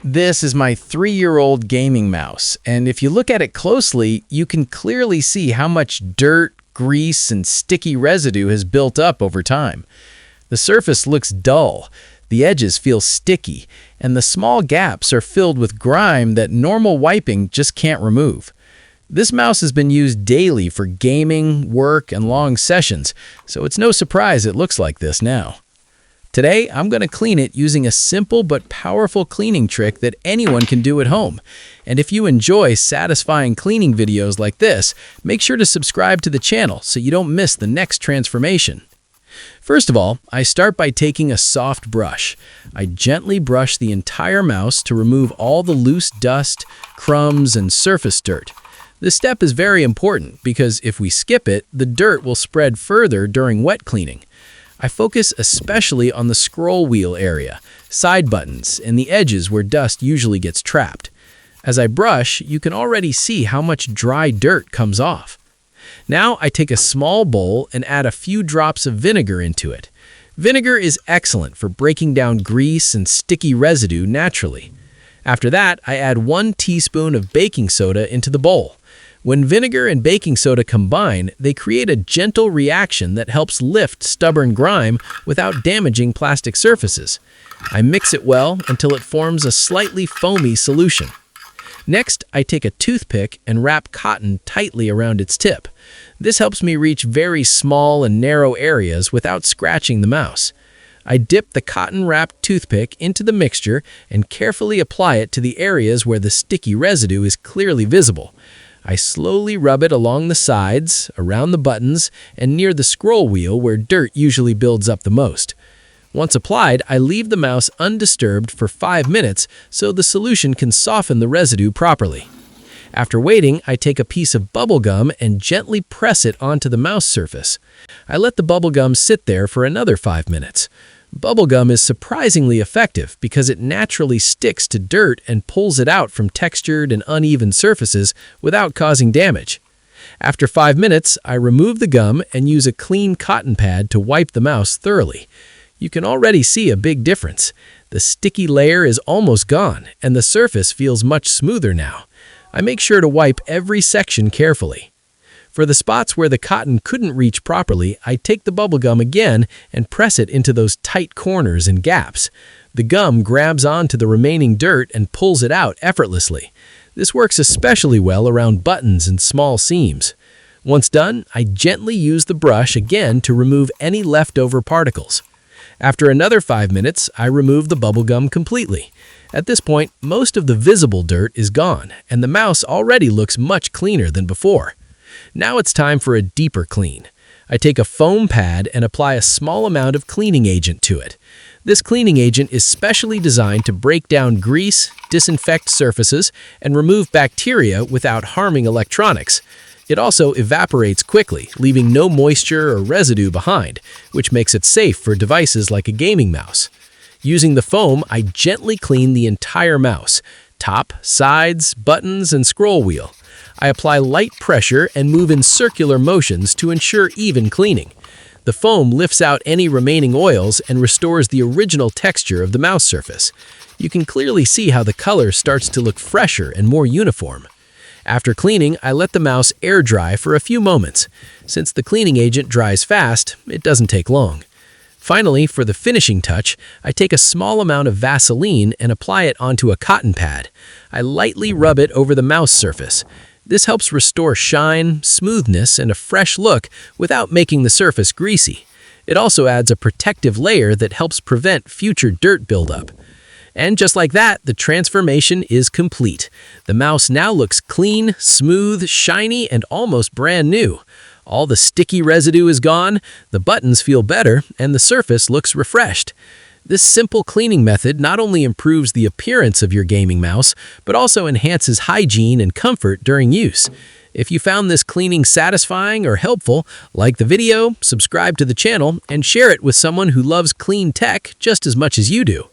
This is my 3-year-old gaming mouse, and if you look at it closely, you can clearly see how much dirt, grease, and sticky residue has built up over time. The surface looks dull, the edges feel sticky, and the small gaps are filled with grime that normal wiping just can't remove. This mouse has been used daily for gaming, work, and long sessions, so it's no surprise it looks like this now. Today, I'm going to clean it using a simple but powerful cleaning trick that anyone can do at home. And if you enjoy satisfying cleaning videos like this, make sure to subscribe to the channel so you don't miss the next transformation. First of all, I start by taking a soft brush. I gently brush the entire mouse to remove all the loose dust, crumbs, and surface dirt. This step is very important because if we skip it, the dirt will spread further during wet cleaning. I focus especially on the scroll wheel area, side buttons, and the edges where dust usually gets trapped. As I brush, you can already see how much dry dirt comes off. Now I take a small bowl and add a few drops of vinegar into it. Vinegar is excellent for breaking down grease and sticky residue naturally. After that, I add 1 teaspoon of baking soda into the bowl. When vinegar and baking soda combine, they create a gentle reaction that helps lift stubborn grime without damaging plastic surfaces. I mix it well until it forms a slightly foamy solution. Next, I take a toothpick and wrap cotton tightly around its tip. This helps me reach very small and narrow areas without scratching the mouse. I dip the cotton-wrapped toothpick into the mixture and carefully apply it to the areas where the sticky residue is clearly visible. I slowly rub it along the sides, around the buttons, and near the scroll wheel where dirt usually builds up the most. Once applied, I leave the mouse undisturbed for 5 minutes so the solution can soften the residue properly. After waiting, I take a piece of bubble gum and gently press it onto the mouse surface. I let the bubble gum sit there for another 5 minutes. Bubble gum is surprisingly effective because it naturally sticks to dirt and pulls it out from textured and uneven surfaces without causing damage. After 5 minutes, I remove the gum and use a clean cotton pad to wipe the mouse thoroughly. You can already see a big difference. The sticky layer is almost gone, and the surface feels much smoother now. I make sure to wipe every section carefully. For the spots where the cotton couldn't reach properly, I take the bubble gum again and press it into those tight corners and gaps. The gum grabs onto the remaining dirt and pulls it out effortlessly. This works especially well around buttons and small seams. Once done, I gently use the brush again to remove any leftover particles. After another 5 minutes, I remove the bubble gum completely. At this point, most of the visible dirt is gone, and the mouse already looks much cleaner than before. Now it's time for a deeper clean. I take a foam pad and apply a small amount of cleaning agent to it. This cleaning agent is specially designed to break down grease, disinfect surfaces, and remove bacteria without harming electronics. It also evaporates quickly, leaving no moisture or residue behind, which makes it safe for devices like a gaming mouse. Using the foam, I gently clean the entire mouse, top, sides, buttons, and scroll wheel. I apply light pressure and move in circular motions to ensure even cleaning. The foam lifts out any remaining oils and restores the original texture of the mouse surface. You can clearly see how the color starts to look fresher and more uniform. After cleaning, I let the mouse air dry for a few moments. Since the cleaning agent dries fast, it doesn't take long. Finally, for the finishing touch, I take a small amount of Vaseline and apply it onto a cotton pad. I lightly rub it over the mouse surface. This helps restore shine, smoothness, and a fresh look without making the surface greasy. It also adds a protective layer that helps prevent future dirt buildup. And just like that, the transformation is complete. The mouse now looks clean, smooth, shiny, and almost brand new. All the sticky residue is gone, the buttons feel better, and the surface looks refreshed. This simple cleaning method not only improves the appearance of your gaming mouse, but also enhances hygiene and comfort during use. If you found this cleaning satisfying or helpful, like the video, subscribe to the channel, and share it with someone who loves clean tech just as much as you do.